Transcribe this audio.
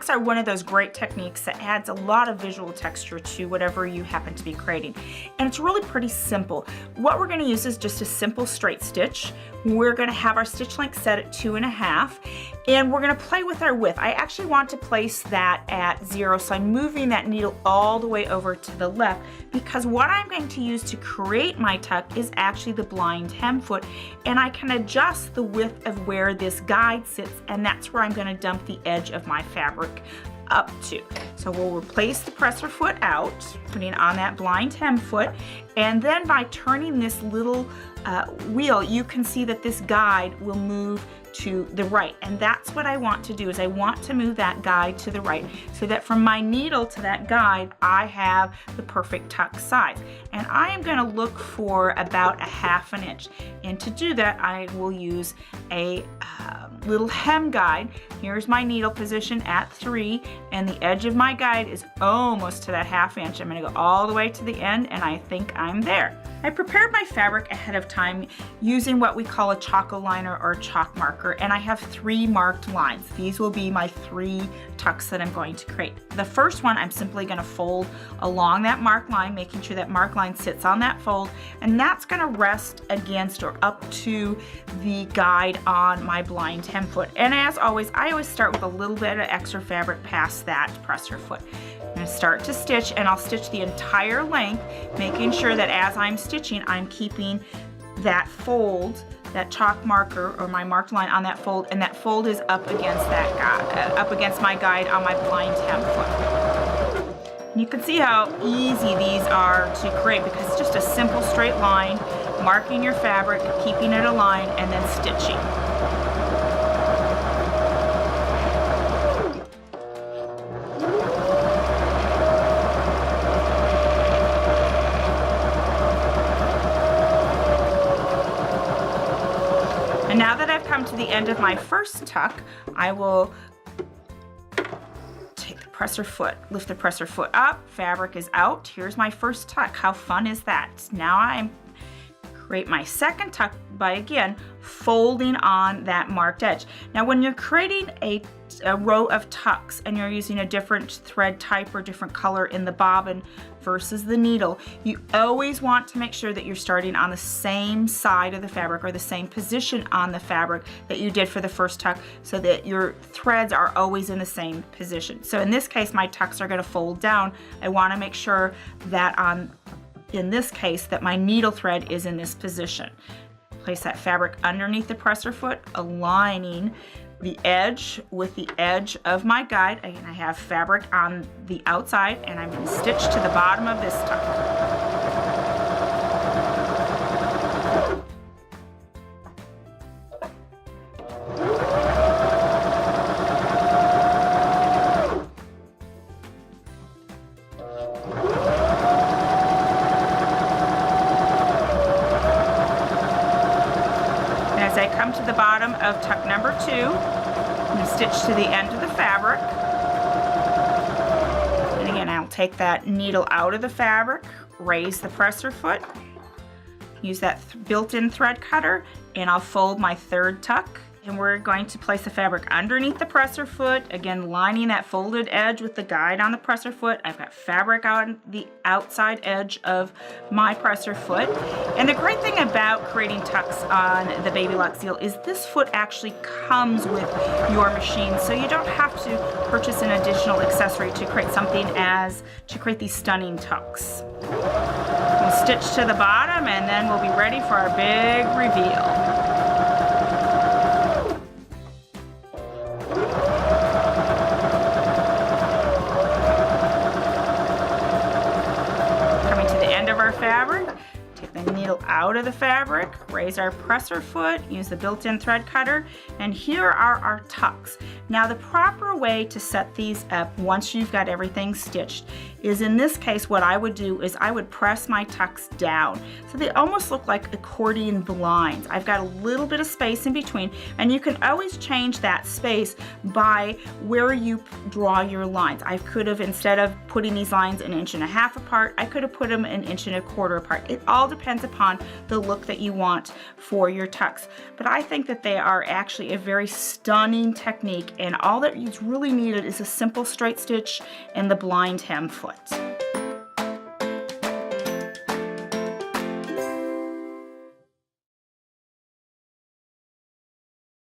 tucks are one of those great techniques that adds a lot of visual texture to whatever you happen to be creating. And it's really pretty simple. What we're going to use is just a simple straight stitch. We're going to have our stitch length set at 2.5, and we're going to play with our width. I actually want to place that at 0, so I'm moving that needle all the way over to the left, because what I'm going to use to create my tuck is actually the blind hem foot, and I can adjust the width of where this guide sits, and that's where I'm going to dump the edge of my fabric up to. So we'll replace the presser foot out, putting on that blind hem foot, and then by turning this little wheel, you can see that this guide will move to the right, and that's what I want to do. Is I want to move that guide to the right, so that from my needle to that guide I have the perfect tuck size. And I am going to look for about 1/2 inch, and to do that I will use a little hem guide. Here's my needle position at 3, and the edge of my guide is almost to that 1/2 inch. I'm going to go all the way to the end, and I think I'm there. I prepared my fabric ahead of time using what we call a Choco liner or chalk marker, and I have 3 marked lines. These will be my 3 tucks that I'm going to create. The first one I'm simply going to fold along that marked line, making sure that marked line sits on that fold, and that's going to rest against or up to the guide on my blind hem foot. And as always, I always start with a little bit of extra fabric past that presser foot. I'm going to start to stitch, and I'll stitch the entire length, making sure that as I'm stitching, I'm keeping that fold, that chalk marker or my marked line on that fold, and that fold is up against that guide, up against my guide on my blind hem foot. And you can see how easy these are to create, because it's just a simple straight line, marking your fabric, keeping it aligned, and then stitching. And now that I've come to the end of my first tuck, I will take the presser foot, lift the presser foot up, fabric is out. Here's my first tuck. How fun is that? Now I create my second tuck by, again, folding on that marked edge. Now when you're creating a row of tucks and you're using a different thread type or different color in the bobbin versus the needle, you always want to make sure that you're starting on the same side of the fabric or the same position on the fabric that you did for the first tuck, so that your threads are always in the same position. So in this case, my tucks are going to fold down. I want to make sure that in this case, that my needle thread is in this position. Place that fabric underneath the presser foot, aligning the edge with the edge of my guide. Again, I have fabric on the outside, and I'm going to stitch to the bottom of this tuck. As I come to the bottom of tuck number 2, I'm going to stitch to the end of the fabric. And again, I'll take that needle out of the fabric, raise the presser foot, use that built-in thread cutter, and I'll fold my third tuck. And we're going to place the fabric underneath the presser foot, again lining that folded edge with the guide on the presser foot. I've got fabric on the outside edge of my presser foot. And the great thing about creating tucks on the Baby Lock Zeal is this foot actually comes with your machine, so you don't have to purchase an additional accessory to create these stunning tucks. We'll stitch to the bottom, and then we'll be ready for our big reveal. Fabric, take the needle out of the fabric, raise our presser foot, use the built-in thread cutter, and here are our tucks. Now the proper way to set these up once you've got everything stitched is in this case what I would do is I would press my tucks down. So they almost look like accordion blinds. I've got a little bit of space in between, and you can always change that space by where you draw your lines. I could have, instead of putting these lines 1.5 inches apart, I could have put them 1.25 inches apart. It all depends upon the look that you want for your tucks. But I think that they are actually a very stunning technique, and all that is really needed is a simple straight stitch and the blind hem foot.